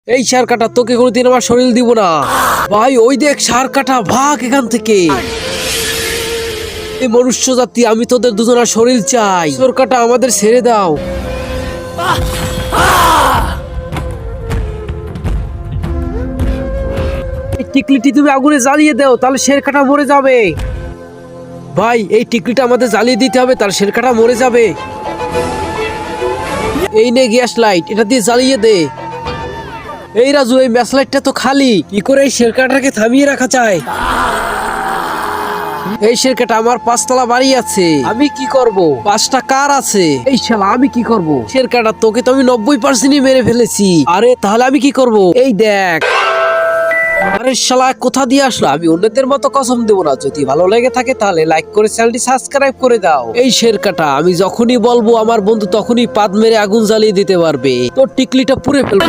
এই সার কাটা তোকে কোনোদিন আমার শরীর দিব না ভাই। ওই দেখ সার কাটা, ভাগ এখান থেকে। এই মনুষ্য জাতি, আমি তোদের দুজনের শরীর চাই। সার কাটা আমাদের ছেড়ে দাও। এই টিকলিটি তুমি আগুনে জ্বালিয়ে দাও, তাহলে শের কাটা মরে যাবে। ভাই এই টিকলিটা আমাদের জ্বালিয়ে দিতে হবে, তাহলে শের কাটা মরে যাবে। এই নে গ্যাস লাইট, এটা দিয়ে জ্বালিয়ে দে। এই রাজু, এই ম্যাচ লাইটটা তো খালি, কি করে এই শেরকাটাকে থামিয়ে রাখা যায়? এই শেরকাটা, আমার 5তলা বাড়ি আছে, আমি কি করব? 5টা কার আছে। এই শালা, আমি কি করব? শেরকাটা, তোকে তো আমি 90% মেরে ফেলেছি। আরে তাহলে আমি কি করব? এই দেখ। আরে শালা, কোথা দিয়ে আসলো? আমি অন্যদের মতো কসম দেবো না। যদি ভালো লেগে থাকে তাহলে লাইক করে চ্যানেলটি সাবস্ক্রাইব করে দাও। এই শেরকাটা, আমি যখনই বলবো আমার বন্ধু তখনই পাদ মেরে আগুন জ্বালিয়ে দিতে পারবে। তোর টিকলিটা পুড়ে ফেলবে।